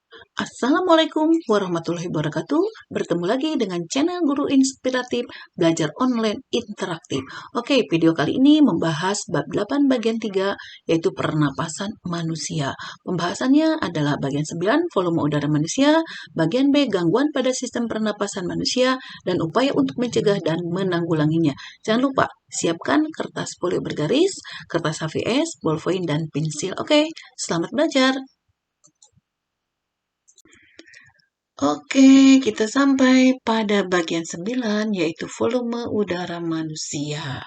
Assalamualaikum warahmatullahi wabarakatuh. Bertemu lagi dengan channel Guru Inspiratif Belajar Online Interaktif. Oke, video kali ini membahas bab 8 bagian 3, yaitu pernapasan manusia. Pembahasannya adalah bagian 9, volume udara manusia, bagian B, gangguan pada sistem pernapasan manusia, dan upaya untuk mencegah dan menanggulanginya. Jangan lupa, siapkan kertas folio bergaris, kertas HVS, ballpoint, dan pensil. Oke, selamat belajar. Oke, kita sampai pada bagian 9, yaitu volume udara manusia.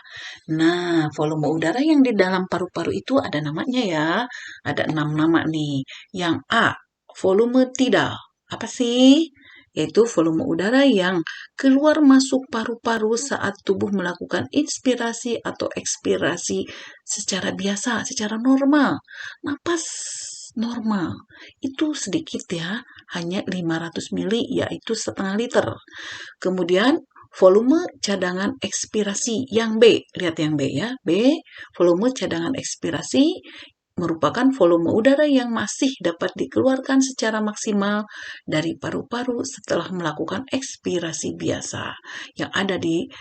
Nah, volume udara yang di dalam paru-paru itu ada namanya ya. Ada 6 nama nih. Yang A, volume tidal. Apa sih? Yaitu volume udara yang keluar masuk paru-paru saat tubuh melakukan inspirasi atau ekspirasi secara biasa, secara normal. Napas normal. Itu sedikit ya, hanya 500 mili, yaitu setengah liter. Kemudian volume cadangan ekspirasi yang B, lihat yang B ya, B, volume cadangan ekspirasi merupakan volume udara yang masih dapat dikeluarkan secara maksimal dari paru-paru setelah melakukan ekspirasi biasa yang ada di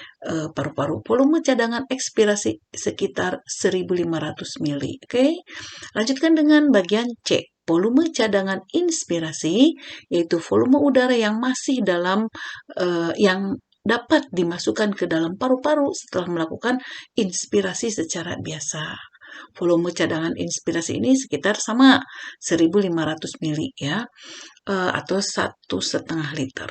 paru-paru. Volume cadangan ekspirasi sekitar 1500 mili. Oke. Lanjutkan dengan bagian C. Volume cadangan inspirasi, yaitu volume udara yang masih dalam yang dapat dimasukkan ke dalam paru-paru setelah melakukan inspirasi secara biasa. Volume cadangan inspirasi ini sekitar sama 1500 mili ya, atau 1,5 liter.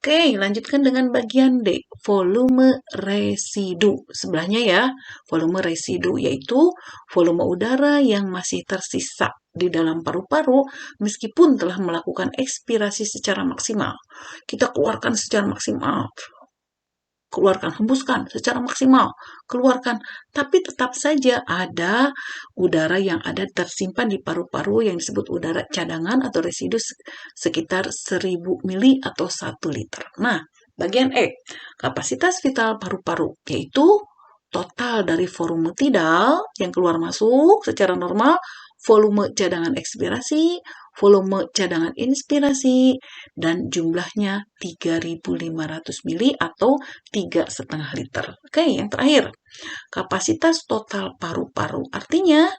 Oke, lanjutkan dengan bagian D, volume residu. Sebelahnya ya, volume residu yaitu volume udara yang masih tersisa di dalam paru-paru meskipun telah melakukan ekspirasi secara maksimal. Kita keluarkan secara maksimal, keluarkan, hembuskan secara maksimal, keluarkan, tapi tetap saja ada udara yang ada tersimpan di paru-paru yang disebut udara cadangan atau residu sekitar 1000 mili atau 1 liter. Nah, bagian E, kapasitas vital paru-paru, yaitu total dari volume tidal yang keluar masuk secara normal, volume cadangan ekspirasi, volume cadangan inspirasi, dan jumlahnya 3500 mili atau 3,5 liter. Oke, yang terakhir, kapasitas total paru-paru. Artinya,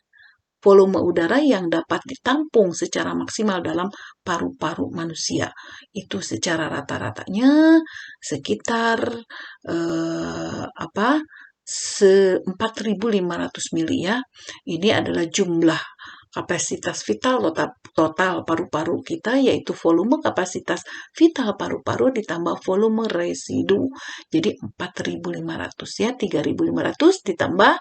volume udara yang dapat ditampung secara maksimal dalam paru-paru manusia. Itu secara rata-ratanya sekitar 4.500 mili ya. Ini adalah jumlah kapasitas vital total paru-paru kita, yaitu volume kapasitas vital paru-paru ditambah volume residu. Jadi 4.500 ya, 3.500 ditambah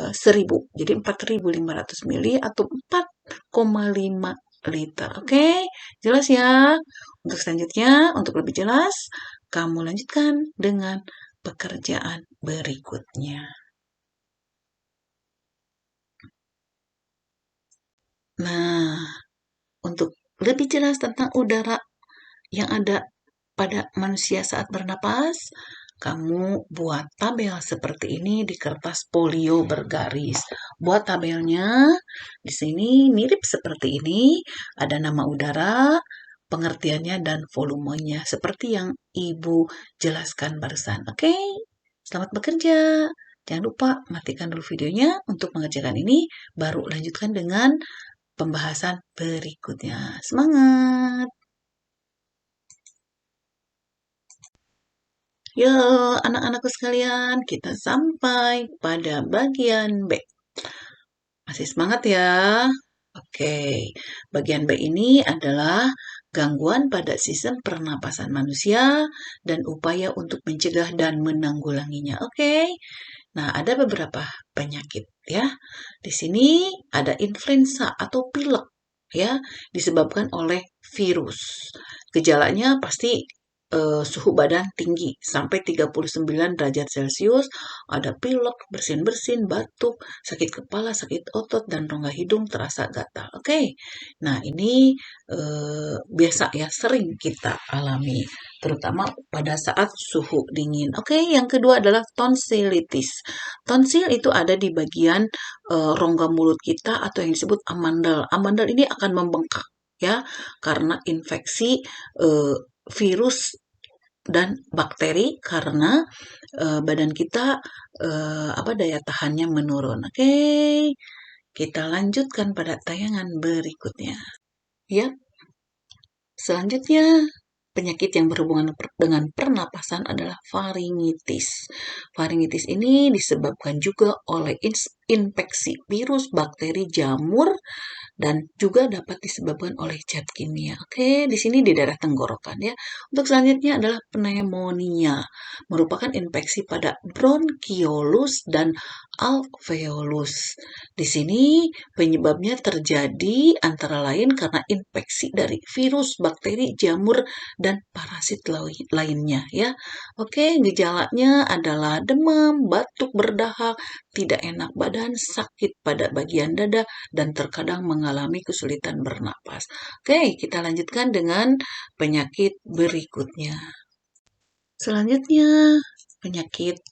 1.000. Jadi 4.500 mili atau 4,5 liter. Oke, jelas ya? Untuk selanjutnya, untuk lebih jelas, kamu lanjutkan dengan pekerjaan berikutnya. Nah, untuk lebih jelas tentang udara yang ada pada manusia saat bernapas, kamu buat tabel seperti ini di kertas folio bergaris. Buat tabelnya di sini mirip seperti ini, ada nama udara, pengertiannya dan volumenya seperti yang Ibu jelaskan barusan. Oke, selamat bekerja. Jangan lupa matikan dulu videonya untuk mengerjakan ini, baru lanjutkan dengan pembahasan berikutnya. Semangat! Yuk, anak-anakku sekalian, kita sampai pada bagian B. Masih semangat ya? Oke, bagian B ini adalah gangguan pada sistem pernapasan manusia dan upaya untuk mencegah dan menanggulanginya. Oke, nah ada beberapa penyakit ya. Di sini ada influenza atau pilek ya, disebabkan oleh virus. Gejalanya pasti suhu badan tinggi sampai 39 derajat Celcius, ada pilek, bersin-bersin, batuk, sakit kepala, sakit otot, dan rongga hidung terasa gatal. Oke, nah ini biasa ya, sering kita alami, terutama pada saat suhu dingin. Oke, yang kedua adalah tonsilitis. Tonsil itu ada di bagian rongga mulut kita atau yang disebut amandel. Amandel ini akan membengkak ya, karena infeksi virus dan bakteri karena badan kita daya tahannya menurun. Oke, kita lanjutkan pada tayangan berikutnya. Ya, selanjutnya penyakit yang berhubungan dengan pernapasan adalah faringitis. Faringitis ini disebabkan juga oleh infeksi virus, bakteri, jamur, dan juga dapat disebabkan oleh zat kimia. Oke, di sini di daerah tenggorokan ya. Untuk selanjutnya adalah pneumonia, merupakan infeksi pada bronkiolus dan alveolus. Di sini penyebabnya terjadi antara lain karena infeksi dari virus, bakteri, jamur, dan parasit lainnya ya. Oke, gejalanya adalah demam, batuk berdahak, tidak enak badan, sakit pada bagian dada, dan terkadang mengalami kesulitan bernapas. Oke, kita lanjutkan dengan penyakit berikutnya. Selanjutnya, penyakit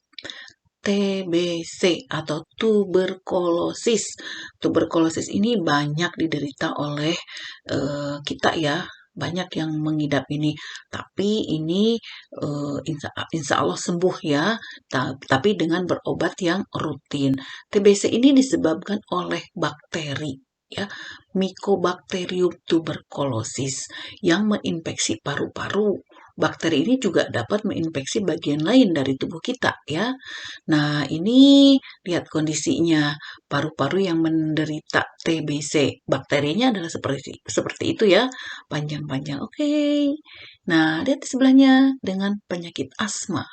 TBC atau tuberkulosis. Tuberkulosis ini banyak diderita oleh kita ya, banyak yang mengidap ini. Tapi ini insya Allah sembuh ya, tapi dengan berobat yang rutin. TBC ini disebabkan oleh bakteri ya, Mycobacterium tuberculosis yang menginfeksi paru-paru. Bakteri ini juga dapat menginfeksi bagian lain dari tubuh kita ya. Nah, ini lihat kondisinya. Paru-paru yang menderita TBC. Bakterinya adalah seperti itu ya. Panjang-panjang. Oke. Nah, lihat di sebelahnya dengan penyakit asma.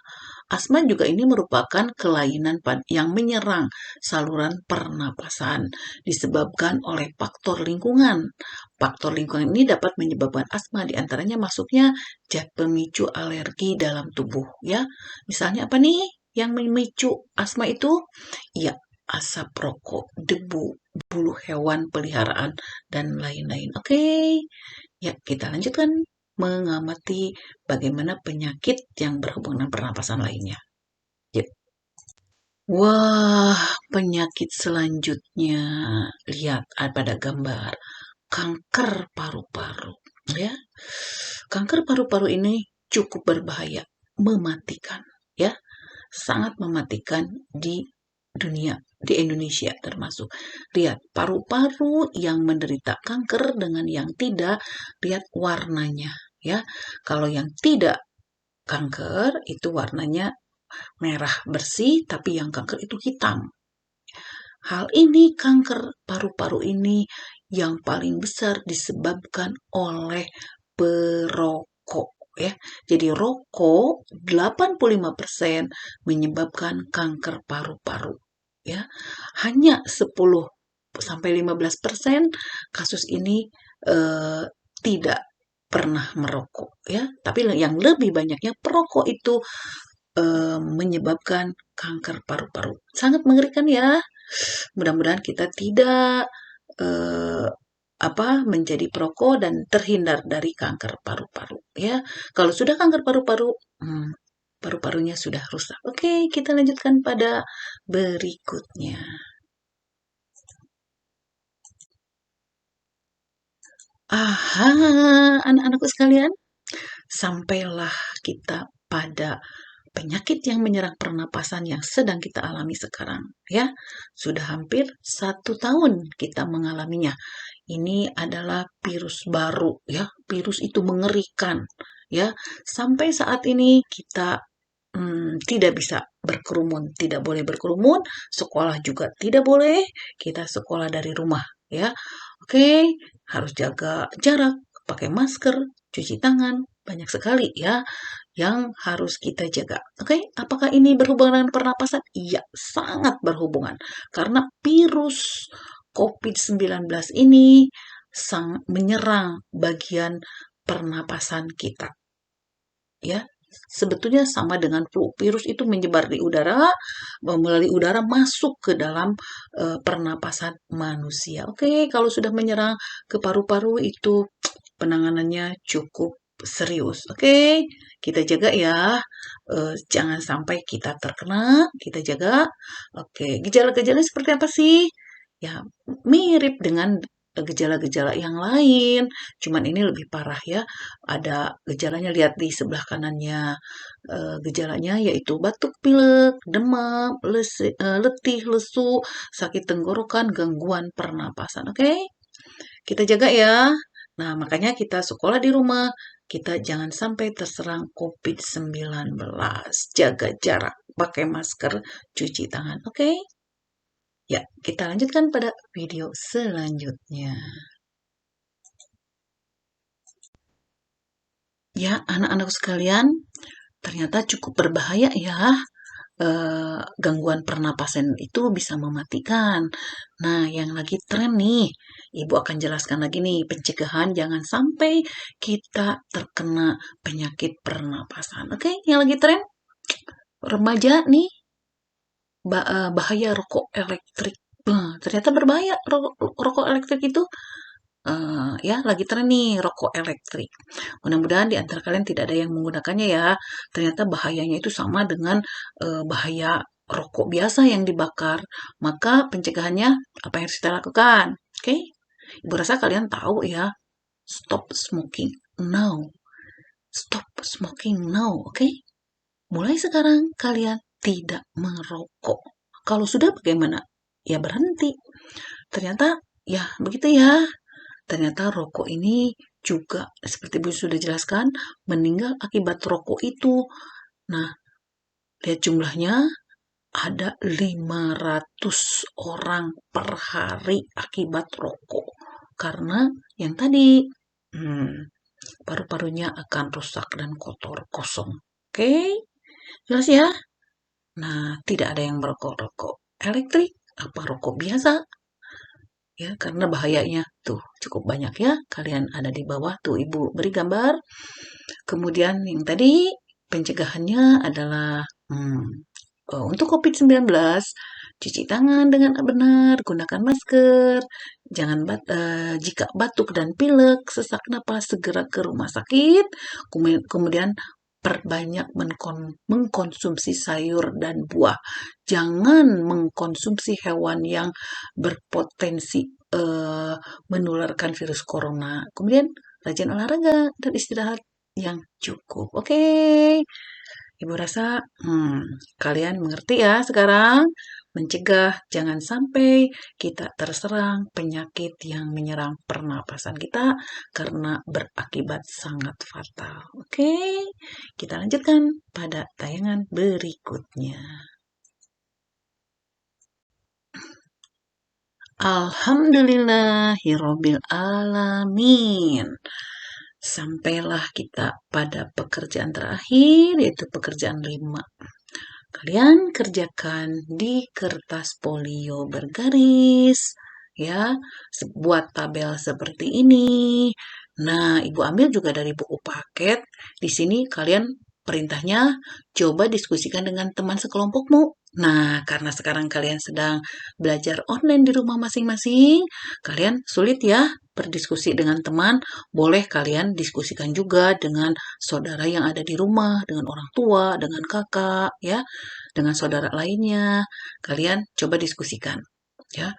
Asma juga ini merupakan kelainan yang menyerang saluran pernapasan disebabkan oleh faktor lingkungan. Faktor lingkungan ini dapat menyebabkan asma, diantaranya masuknya zat pemicu alergi dalam tubuh ya. Misalnya apa nih yang memicu asma itu? Ya, asap rokok, debu, bulu hewan peliharaan, dan lain-lain. Oke, ya kita lanjutkan mengamati bagaimana penyakit yang berhubungan dengan pernapasan lainnya. Yuk. Wah, penyakit selanjutnya. Lihat pada gambar. Kanker paru-paru. Ya, kanker paru-paru ini cukup berbahaya, mematikan. Ya, sangat mematikan di dunia, di Indonesia termasuk. Lihat, paru-paru yang menderita kanker dengan yang tidak, lihat warnanya. Ya, kalau yang tidak kanker itu warnanya merah bersih, tapi yang kanker itu hitam. Hal ini kanker paru-paru ini yang paling besar disebabkan oleh perokok ya. Jadi rokok 85% menyebabkan kanker paru-paru ya. Hanya 10 sampai 15% kasus ini tidak pernah merokok ya, tapi yang lebih banyaknya perokok itu menyebabkan kanker paru-paru. Sangat mengerikan ya. Mudah-mudahan kita tidak menjadi perokok dan terhindar dari kanker paru-paru ya. Kalau sudah kanker paru-paru, paru-parunya sudah rusak. Oke, kita lanjutkan pada berikutnya. Aha, anak-anakku sekalian, sampailah kita pada penyakit yang menyerang pernapasan yang sedang kita alami sekarang ya. Sudah hampir 1 tahun kita mengalaminya. Ini adalah virus baru ya. Virus itu mengerikan ya. Sampai saat ini kita tidak bisa berkerumun, tidak boleh berkerumun, sekolah juga tidak boleh, kita sekolah dari rumah ya. Oke, harus jaga jarak, pakai masker, cuci tangan, banyak sekali ya yang harus kita jaga. Oke, apakah ini berhubungan dengan pernapasan? Iya, sangat berhubungan. Karena virus COVID-19 ini menyerang bagian pernapasan kita. Ya, sebetulnya sama dengan flu. Virus itu menyebar di udara, melalui udara masuk ke dalam pernapasan manusia. Oke, kalau sudah menyerang ke paru-paru itu penanganannya cukup serius. Oke, kita jaga ya. Jangan sampai kita terkena, kita jaga. Oke, gejala-gejala seperti apa sih? Ya, mirip dengan gejala-gejala yang lain. Cuman ini lebih parah ya. Ada gejalanya, lihat di sebelah kanannya. Gejalanya yaitu batuk pilek, demam, letih, lesu, sakit tenggorokan, gangguan pernapasan. Oke? Kita jaga ya. Nah, makanya kita sekolah di rumah, kita jangan sampai terserang COVID-19. Jaga jarak, pakai masker, cuci tangan. Oke? Ya, kita lanjutkan pada video selanjutnya. Ya, anak-anak sekalian, ternyata cukup berbahaya ya. Gangguan pernapasan itu bisa mematikan. Nah, yang lagi tren nih, Ibu akan jelaskan lagi nih, pencegahan jangan sampai kita terkena penyakit pernapasan. Oke, yang lagi tren, remaja nih, bahaya rokok elektrik. Ternyata berbahaya rokok elektrik itu. Ya, lagi tren nih rokok elektrik. Mudah-mudahan di antara kalian tidak ada yang menggunakannya ya. Ternyata bahayanya itu sama dengan bahaya rokok biasa yang dibakar. Maka pencegahannya apa yang harus kita lakukan? Oke? Ibu rasa kalian tahu ya. Stop smoking now. Stop smoking now, oke? Mulai sekarang kalian tidak merokok. Kalau sudah bagaimana? Ya berhenti. Ternyata ya begitu ya. Ternyata rokok ini juga seperti Bu sudah jelaskan meninggal akibat rokok itu. Nah, lihat jumlahnya ada 500 orang per hari akibat rokok. Karena yang tadi paru-parunya akan rusak dan kotor kosong. Oke? Jelas ya? Nah, tidak ada yang merokok-rokok elektrik, apa rokok biasa. Ya, karena bahayanya tuh cukup banyak ya. Kalian ada di bawah tuh Ibu beri gambar. Kemudian yang tadi pencegahannya adalah untuk COVID-19, cuci tangan dengan benar, gunakan masker, jika batuk dan pilek, sesak napas, segera ke rumah sakit, kemudian perbanyak mengkonsumsi sayur dan buah. Jangan mengkonsumsi hewan yang berpotensi menularkan virus corona. Kemudian rajin olahraga dan istirahat yang cukup. Oke. Ibu rasa kalian mengerti ya sekarang. Mencegah jangan sampai kita terserang penyakit yang menyerang pernapasan kita karena berakibat sangat fatal. Oke, kita lanjutkan pada tayangan berikutnya. Alhamdulillahirabbil alamin. Sampailah kita pada pekerjaan terakhir, yaitu pekerjaan 5. Kalian kerjakan di kertas folio bergaris, ya, buat tabel seperti ini. Nah, Ibu ambil juga dari buku paket. Di sini kalian perintahnya coba diskusikan dengan teman sekelompokmu. Nah, karena sekarang kalian sedang belajar online di rumah masing-masing, kalian sulit ya berdiskusi dengan teman. Boleh kalian diskusikan juga dengan saudara yang ada di rumah, dengan orang tua, dengan kakak, ya, dengan saudara lainnya. Kalian coba diskusikan, ya.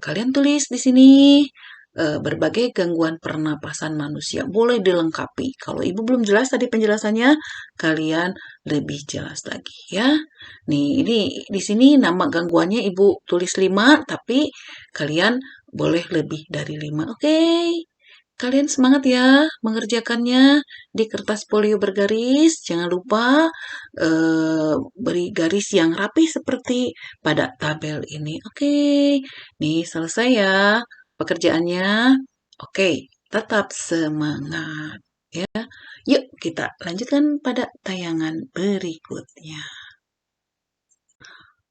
Kalian tulis di sini berbagai gangguan pernapasan manusia. Boleh dilengkapi. Kalau Ibu belum jelas tadi penjelasannya, kalian lebih jelas lagi ya. Nih, ini di sini nama gangguannya Ibu tulis 5, tapi kalian boleh lebih dari 5. Oke. Kalian semangat ya mengerjakannya di kertas folio bergaris. Jangan lupa beri garis yang rapi seperti pada tabel ini. Oke. Nih selesai ya pekerjaannya. Oke, tetap semangat ya. Yuk kita lanjutkan pada tayangan berikutnya.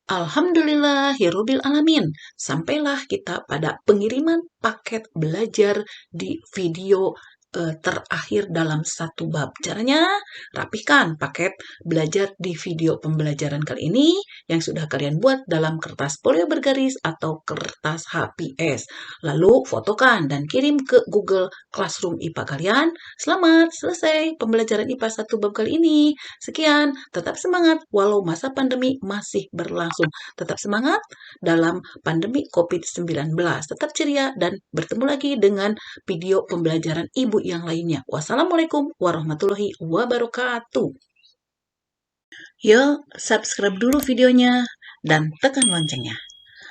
Alhamdulillahirabbil alamin. Sampailah kita pada pengiriman paket belajar di video terakhir dalam satu bab. Caranya, rapihkan paket belajar di video pembelajaran kali ini yang sudah kalian buat dalam kertas folio bergaris atau kertas HPS. Lalu fotokan dan kirim ke Google Classroom IPA kalian. Selamat selesai pembelajaran IPA 1 bab kali ini. Sekian, tetap semangat walau masa pandemi masih berlangsung. Tetap semangat dalam pandemi COVID-19. Tetap ceria dan bertemu lagi dengan video pembelajaran ibu yang lainnya. Wassalamualaikum warahmatullahi wabarakatuh. Yuk, subscribe dulu videonya dan tekan loncengnya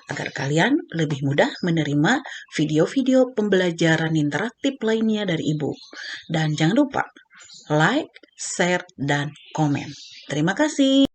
agar kalian lebih mudah menerima video-video pembelajaran interaktif lainnya dari ibu. Dan jangan lupa like, share, dan komen. Terima kasih.